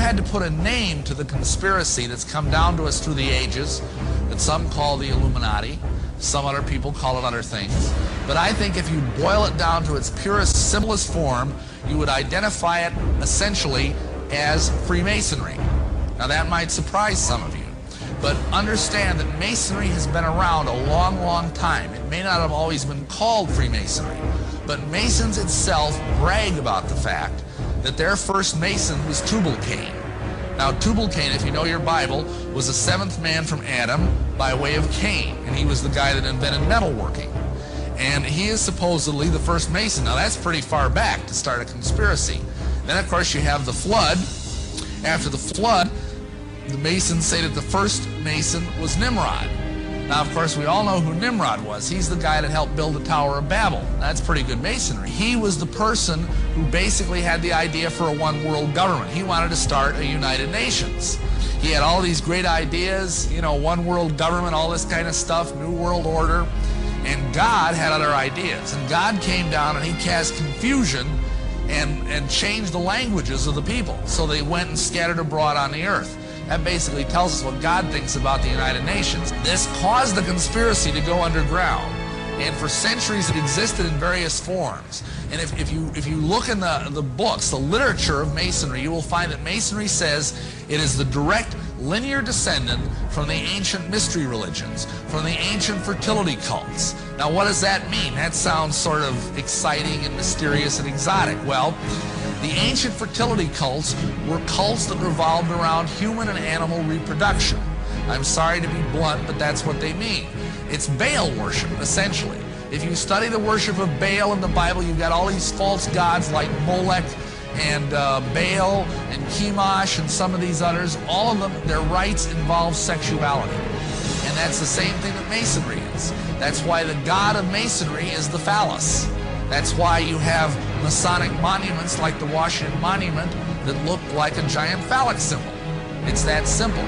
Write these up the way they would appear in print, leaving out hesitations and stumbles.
had to put a name to the conspiracy that's come down to us through the ages, that some call the Illuminati, some other people call it other things. But I think if you boil it down to its purest, simplest form, you would identify it essentially as Freemasonry. Now that might surprise some of you, but understand that Masonry has been around a long, long time. It may not have always been called Freemasonry, but Masons itself brag about the fact that their first Mason was Tubal-Cain. Now Tubal-Cain, if you know your Bible, was the seventh man from Adam by way of Cain, and he was the guy that invented metalworking. And he is supposedly the first Mason. Now that's pretty far back to start a conspiracy. Then of course you have the flood. After the flood, the Masons say that the first Mason was Nimrod. Now, of course, we all know who Nimrod was. He's the guy that helped build the Tower of Babel. That's pretty good Masonry. He was the person who basically had the idea for a one-world government. He wanted to start a United Nations. He had all these great ideas, you know, one-world government, all this kind of stuff, New World Order. And God had other ideas. And God came down and he cast confusion and changed the languages of the people. So they went and scattered abroad on the earth. That basically tells us what God thinks about the United Nations. This caused the conspiracy to go underground. And for centuries it existed in various forms. And if you look in the books, the literature of Masonry, you will find that Masonry says it is the direct linear descendant from the ancient mystery religions, from the ancient fertility cults. Now what does that mean? That sounds sort of exciting and mysterious and exotic. Well, the ancient fertility cults were cults that revolved around human and animal reproduction. I'm sorry to be blunt, but that's what they mean. It's Baal worship, essentially. If you study the worship of Baal in the Bible, you've got all these false gods like Molech and Baal and Chemosh and some of these others. All of them, their rites involve sexuality. And that's the same thing that Masonry is. That's why the god of Masonry is the phallus. That's why you have Masonic monuments like the Washington Monument that look like a giant phallic symbol. It's that simple.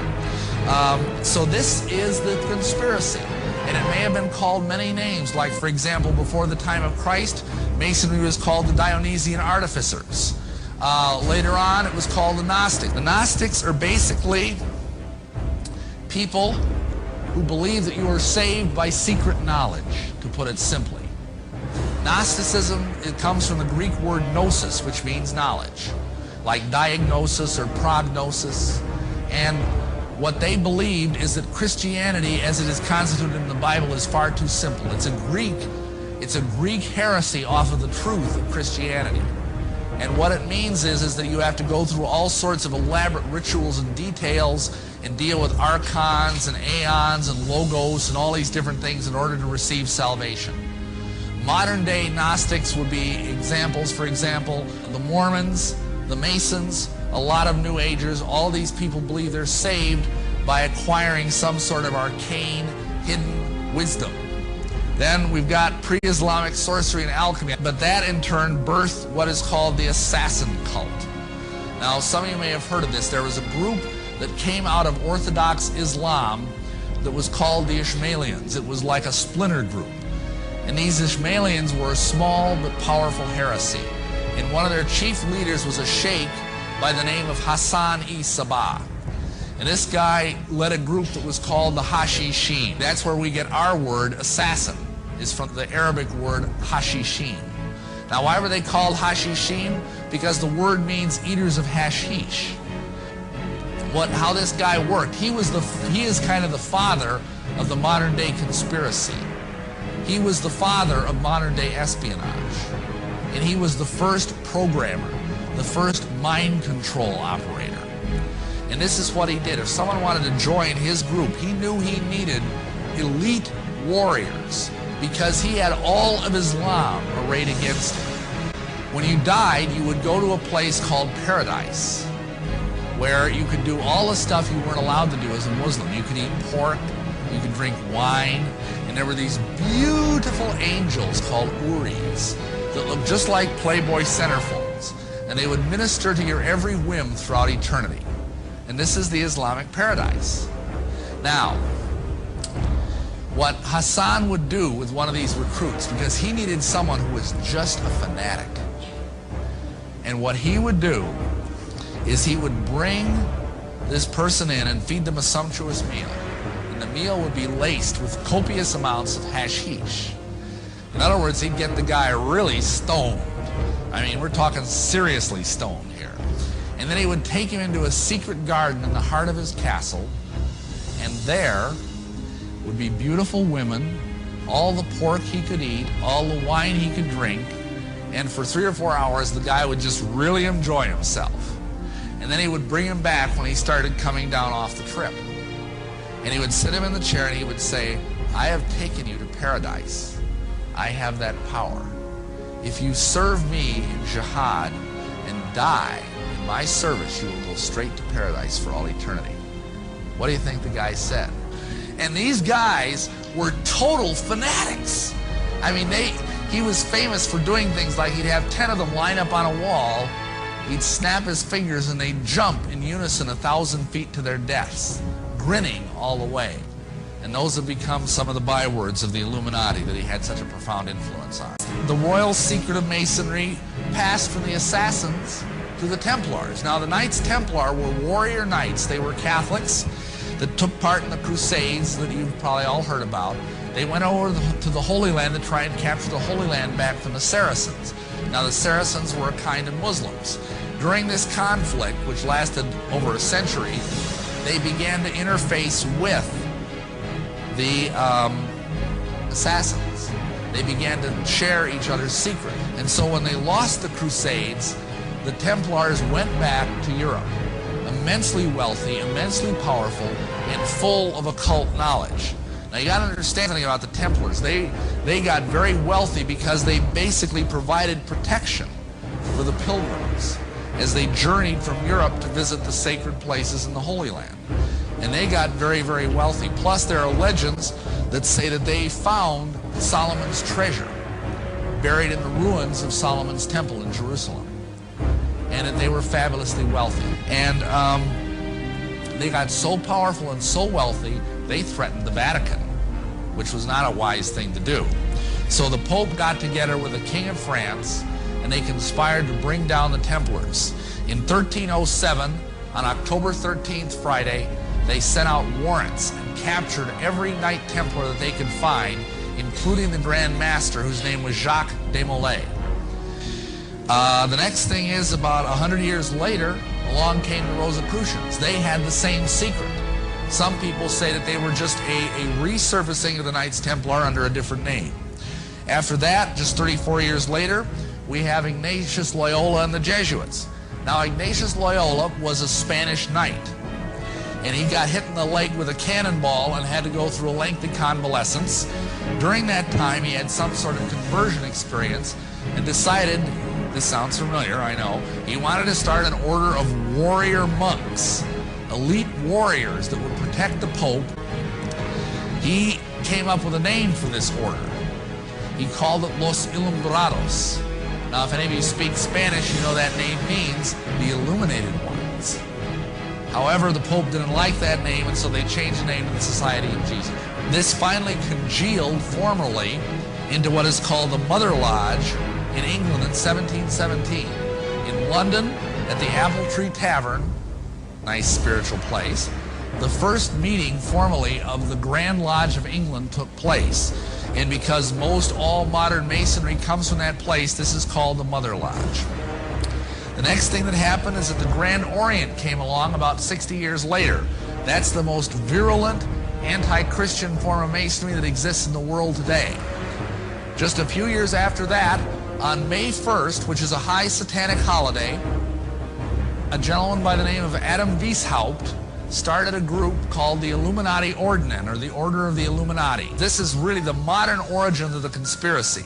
So this is the conspiracy. And it may have been called many names, like, for example, before the time of Christ, Masonry was called the Dionysian Artificers. Later on, it was called the Gnostics. The Gnostics are basically people who believe that you are saved by secret knowledge, to put it simply. Gnosticism, it comes from the Greek word gnosis, which means knowledge, like diagnosis or prognosis. And what they believed is that Christianity, as it is constituted in the Bible, is far too simple. It's a Greek heresy off of the truth of Christianity. And what it means is that you have to go through all sorts of elaborate rituals and details and deal with archons and aeons and logos and all these different things in order to receive salvation. Modern day Gnostics would be examples, for example, the Mormons, the Masons, a lot of New Agers. All these people believe they're saved by acquiring some sort of arcane, hidden wisdom. Then we've got pre-Islamic sorcery and alchemy, but that in turn birthed what is called the assassin cult. Now, some of you may have heard of this. There was a group that came out of Orthodox Islam that was called the Ishmaelians. It was like a splinter group. And these Ishmaelians were a small but powerful heresy. And one of their chief leaders was a sheikh by the name of Hassan-i-Sabah. And this guy led a group that was called the Hashishin. That's where we get our word assassin, is from the Arabic word Hashishin. Now, why were they called Hashishin? Because the word means eaters of hashish. How this guy worked, he is kind of the father of the modern day conspiracy. He was the father of modern day espionage. And he was the first programmer, the first mind control operator. And this is what he did. If someone wanted to join his group, he knew he needed elite warriors because he had all of Islam arrayed against him. When you died, you would go to a place called paradise, where you could do all the stuff you weren't allowed to do as a Muslim. You could eat pork, you could drink wine, and there were these beautiful angels called Uris that looked just like Playboy centerfolds, and they would minister to your every whim throughout eternity. And this is the Islamic paradise. Now, what Hassan would do with one of these recruits, because he needed someone who was just a fanatic, and what he would do is he would bring this person in and feed them a sumptuous meal. And the meal would be laced with copious amounts of hashish. In other words, he'd get the guy really stoned. I mean, we're talking seriously stoned here. And then he would take him into a secret garden in the heart of his castle, and there would be beautiful women, all the pork he could eat, all the wine he could drink, and for 3 or 4 hours the guy would just really enjoy himself. And then he would bring him back when he started coming down off the trip. And he would sit him in the chair and he would say, I have taken you to paradise. I have that power. If you serve me in jihad and die in my service, you will go straight to paradise for all eternity. What do you think the guy said? And these guys were total fanatics. I mean, he was famous for doing things like he'd have 10 of them line up on a wall, he'd snap his fingers and they'd jump in unison 1,000 feet to their deaths, grinning all the way. And those have become some of the bywords of the Illuminati that he had such a profound influence on. The royal secret of Masonry passed from the Assassins to the Templars. Now, the Knights Templar were warrior knights. They were Catholics that took part in the Crusades that you've probably all heard about. They went over to the Holy Land to try and capture the Holy Land back from the Saracens. Now, the Saracens were a kind of Muslims. During this conflict, which lasted over a century, they began to interface with the Assassins. They began to share each other's secret. And so when they lost the Crusades, the Templars went back to Europe, immensely wealthy, immensely powerful, and full of occult knowledge. Now you got to understand something about the Templars. They got very wealthy because they basically provided protection for the pilgrims as they journeyed from Europe to visit the sacred places in the Holy Land. And they got very, very wealthy. Plus there are legends that say that they found Solomon's treasure buried in the ruins of Solomon's temple in Jerusalem, and that they were fabulously wealthy. And they got so powerful and so wealthy, they threatened the Vatican, which was not a wise thing to do. So the Pope got together with the King of France, and they conspired to bring down the Templars. In 1307, on October 13th, Friday, they sent out warrants and captured every Knight Templar that they could find, including the Grand Master, whose name was Jacques de Molay. The next thing is, about 100 years later, along came the Rosicrucians. They had the same secret. Some people say that they were just a resurfacing of the Knights Templar under a different name. After that, just 34 years later, we have Ignatius Loyola and the Jesuits. Now, Ignatius Loyola was a Spanish knight, and he got hit in the leg with a cannonball and had to go through a lengthy convalescence. During that time, he had some sort of conversion experience and decided, this sounds familiar, I know, he wanted to start an order of warrior monks, elite warriors that would protect the Pope. He came up with a name for this order. He called it Los Illuminados. Now, if any of you speak Spanish, you know that name means the Illuminated Ones. However, the Pope didn't like that name, and so they changed the name to the Society of Jesus. This finally congealed formally into what is called the Mother Lodge in England in 1717. In London, at the Apple Tree Tavern, nice spiritual place, the first meeting formally of the Grand Lodge of England took place. And because most all modern Masonry comes from that place, this is called the Mother Lodge. The next thing that happened is that the Grand Orient came along about 60 years later. That's the most virulent anti-Christian form of Masonry that exists in the world today. Just a few years after that, on May 1st, which is a high satanic holiday, a gentleman by the name of Adam Weishaupt started a group called the Illuminati Ordnen, or the Order of the Illuminati. This is really the modern origin of the conspiracy.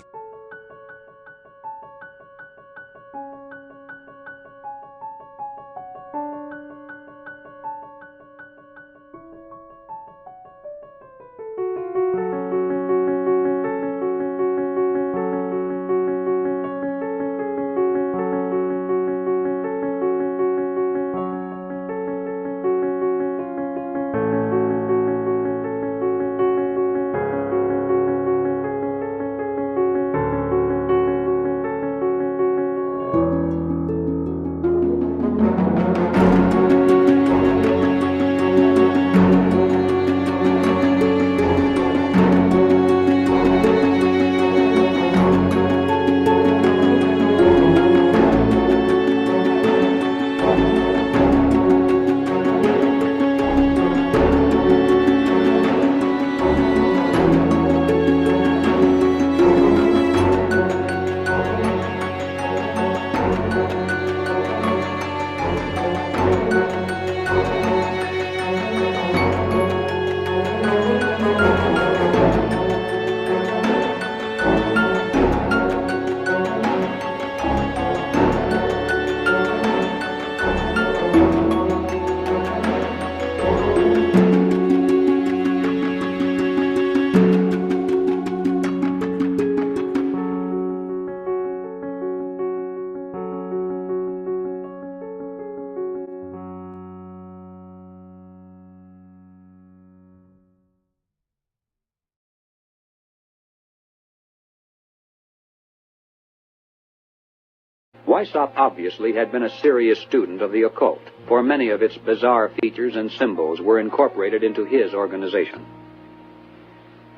Weishaupt obviously had been a serious student of the occult, for many of its bizarre features and symbols were incorporated into his organization.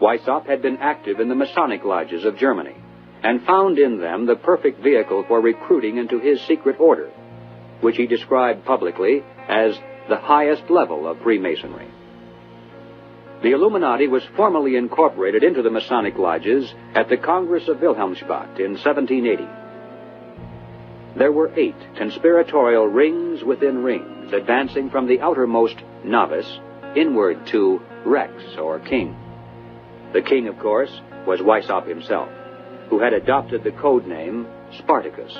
Weishaupt had been active in the Masonic lodges of Germany, and found in them the perfect vehicle for recruiting into his secret order, which he described publicly as the highest level of Freemasonry. The Illuminati was formally incorporated into the Masonic lodges at the Congress of Wilhelmsbad in 1780. There were 8 conspiratorial rings within rings, advancing from the outermost novice inward to Rex, or king. The king, of course, was Weishaupt himself, who had adopted the code name Spartacus.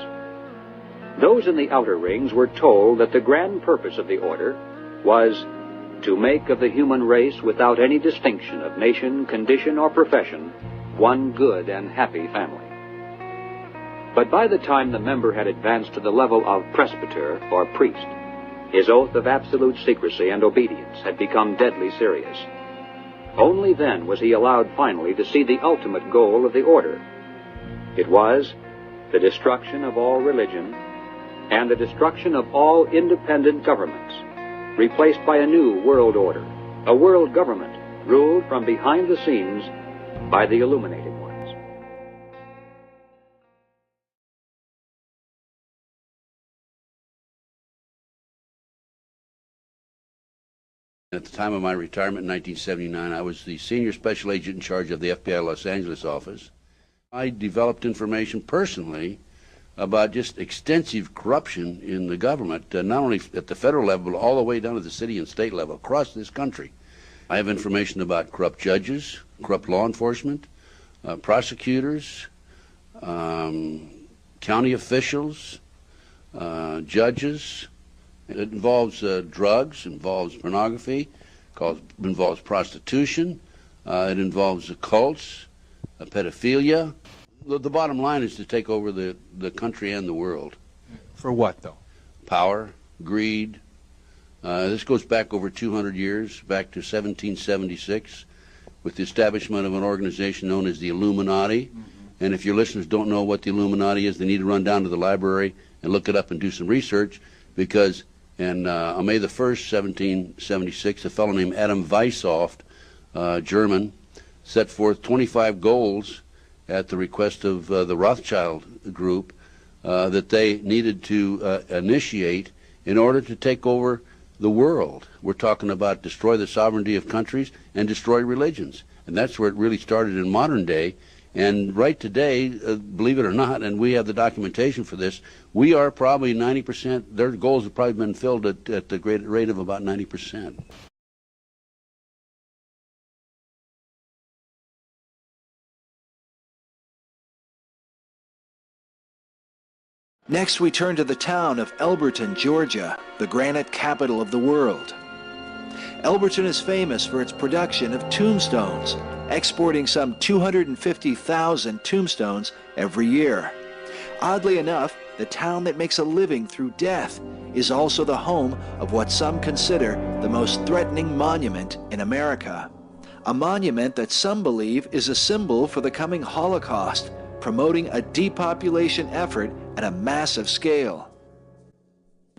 Those in the outer rings were told that the grand purpose of the order was to make of the human race, without any distinction of nation, condition, or profession, one good and happy family. But by the time the member had advanced to the level of presbyter, or priest, his oath of absolute secrecy and obedience had become deadly serious. Only then was he allowed finally to see the ultimate goal of the order. It was the destruction of all religion and the destruction of all independent governments, replaced by a new world order, a world government ruled from behind the scenes by the illuminated ones. At the time of my retirement in 1979, I was the senior special agent in charge of the FBI Los Angeles office. I developed information personally about just extensive corruption in the government, not only at the federal level, but all the way down to the city and state level across this country. I have information about corrupt judges, corrupt law enforcement, prosecutors, county officials, judges. It involves drugs, involves pornography, involves prostitution, it involves cults, pedophilia. The bottom line is to take over the country and the world. For what, though? Power, greed. This goes back over 200 years, back to 1776, with the establishment of an organization known as the Illuminati. Mm-hmm. And if your listeners don't know what the Illuminati is, they need to run down to the library and look it up and do some research, because on May the 1st, 1776, a fellow named Adam Weishaupt, German, set forth 25 goals at the request of the Rothschild group that they needed to initiate in order to take over the world. We're talking about destroy the sovereignty of countries and destroy religions. And that's where it really started in modern day. And right today, believe it or not, and we have the documentation for this, we are probably 90%, their goals have probably been filled at the great rate of about 90%. Next, we turn to the town of Elberton, Georgia, the granite capital of the world. Elberton is famous for its production of tombstones, exporting some 250,000 tombstones every year. Oddly enough, the town that makes a living through death is also the home of what some consider the most threatening monument in America. A monument that some believe is a symbol for the coming Holocaust, promoting a depopulation effort at a massive scale.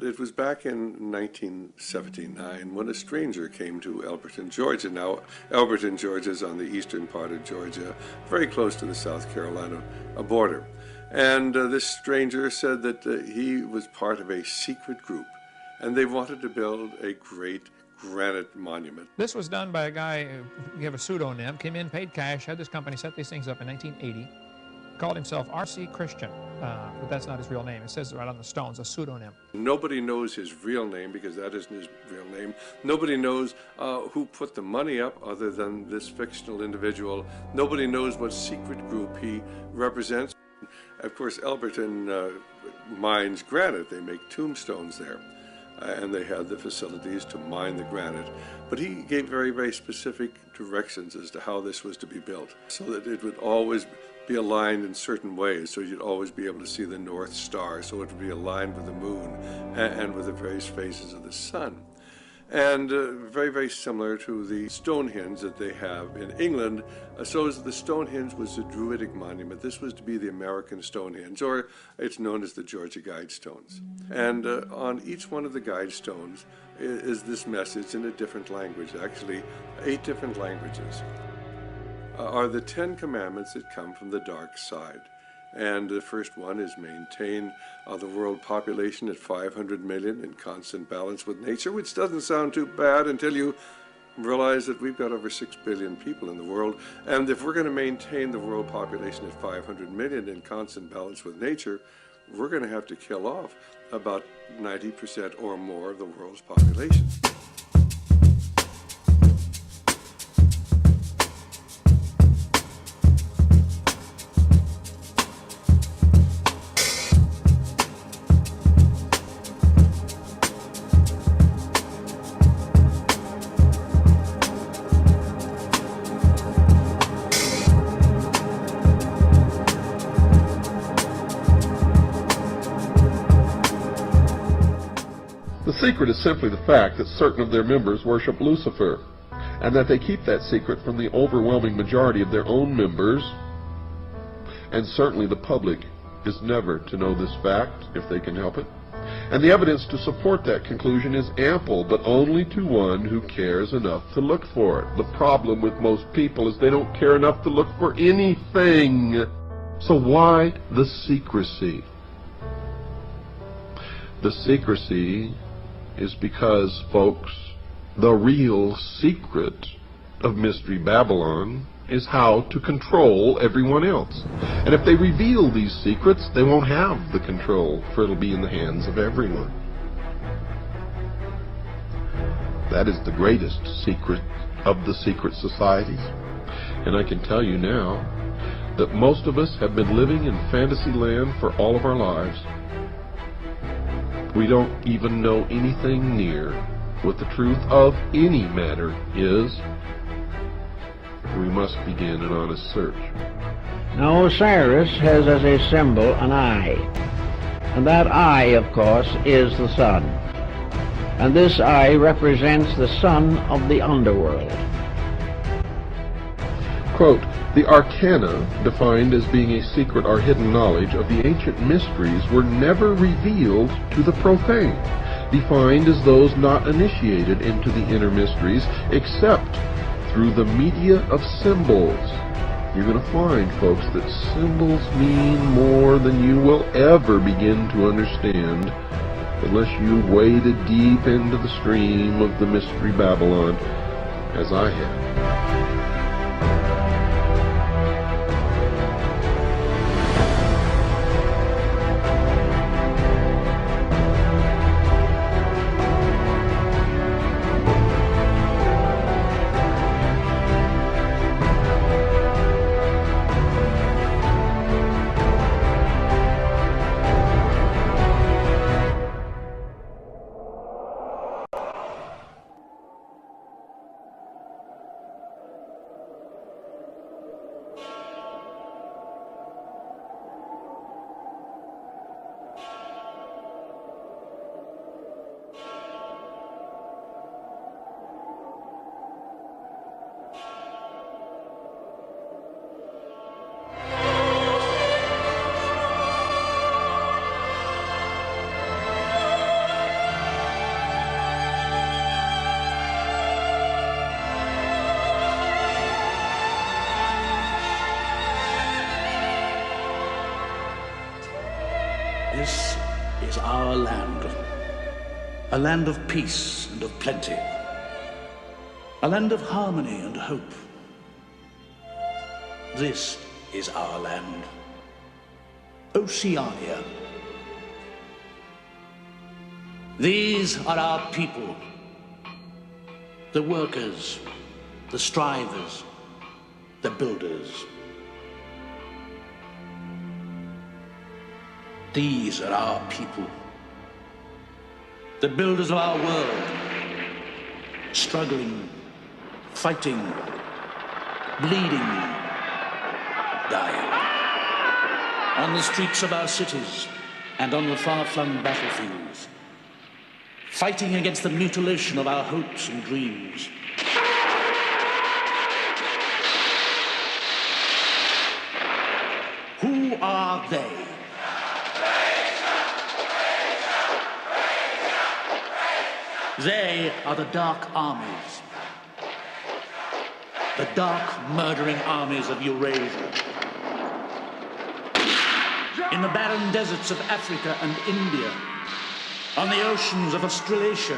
It was back in 1979 when a stranger came to Elberton, Georgia. Now, Elberton, Georgia is on the eastern part of Georgia, very close to the South Carolina border. And this stranger said that he was part of a secret group, and they wanted to build a great granite monument. This was done by a guy who gave a pseudonym, came in, paid cash, had this company set these things up in 1980, called himself R.C. Christian, but that's not his real name. It says right on the stones, a pseudonym. Nobody knows his real name, because that isn't his real name. Nobody knows who put the money up other than this fictional individual. Nobody knows what secret group he represents. Of course, Elberton mines granite. They make tombstones there, and they had the facilities to mine the granite. But he gave very, very specific directions as to how this was to be built, so that it would always be aligned in certain ways, so you'd always be able to see the North Star, so it would be aligned with the moon and with the various phases of the sun. and very, very similar to the Stonehenge that they have in England. So the Stonehenge was a Druidic monument. This was to be the American Stonehenge, or it's known as the Georgia Guidestones. And on each one of the guidestones is this message in a different language, actually 8 different languages, are the 10 commandments that come from the dark side. And the first one is maintain the world population at 500 million in constant balance with nature, which doesn't sound too bad until you realize that we've got over 6 billion people in the world. And if we're going to maintain the world population at 500 million in constant balance with nature, we're going to have to kill off about 90% or more of the world's population. The secret is simply the fact that certain of their members worship Lucifer, and that they keep that secret from the overwhelming majority of their own members, and certainly the public is never to know this fact if they can help it. And the evidence to support that conclusion is ample, but only to one who cares enough to look for it. The problem with most people is they don't care enough to look for anything. So why the secrecy? The secrecy is because, folks, the real secret of Mystery Babylon is how to control everyone else. And if they reveal these secrets, they won't have the control, for it'll be in the hands of everyone. That is the greatest secret of the secret societies. And I can tell you now that most of us have been living in fantasy land for all of our lives. We don't even know anything near what the truth of any matter is. We must begin an honest search. Now Osiris has as a symbol an eye, and that eye, of course, is the sun. And this eye represents the son of the underworld. Quote, the arcana, defined as being a secret or hidden knowledge of the ancient mysteries, were never revealed to the profane, defined as those not initiated into the inner mysteries, except through the media of symbols. You're going to find, folks, that symbols mean more than you will ever begin to understand unless you waded deep into the stream of the Mystery Babylon, as I have. This is our land, a land of peace and of plenty, a land of harmony and hope. This is our land, Oceania. These are our people, the workers, the strivers, the builders. These are our people, the builders of our world, struggling, fighting, bleeding, dying. On the streets of our cities and on the far-flung battlefields, fighting against the mutilation of our hopes and dreams. Who are they? They are the dark armies. The dark, murdering armies of Eurasia. In the barren deserts of Africa and India, on the oceans of Australasia,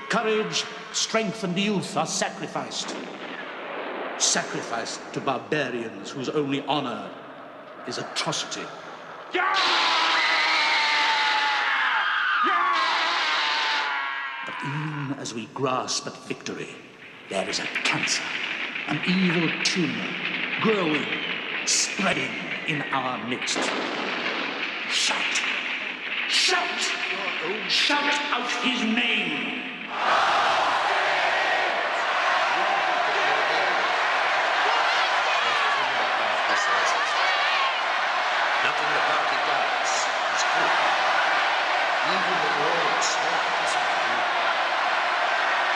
courage, strength, and youth are sacrificed. Sacrificed to barbarians whose only honor is atrocity. But even as we grasp at victory, there is a cancer, an evil tumor, growing, spreading in our midst. Shout! Shout! Shout out his name! Nothing the party does is good. Even the world itself is good.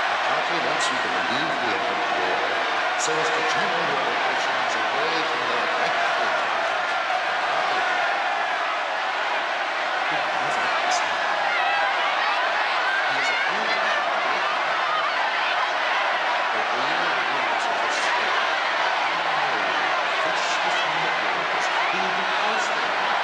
The party wants you to believe the end of war so as to channel your emotions away from their rightful content. The party never has that. He is a fool. The real rules of the state. Fish with nipples, who because they are.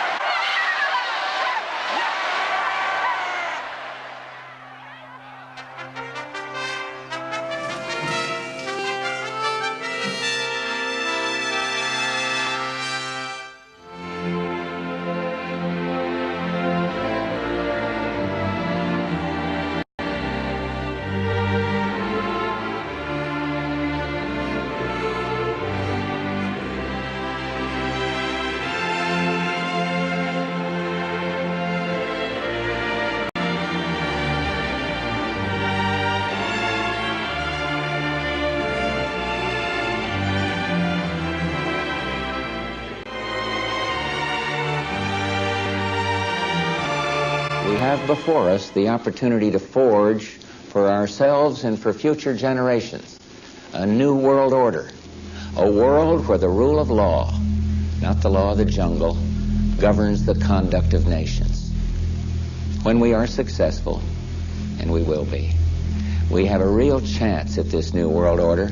We have before us the opportunity to forge for ourselves and for future generations a new world order, a world where the rule of law, not the law of the jungle, governs the conduct of nations. When we are successful, and we will be, we have a real chance at this new world order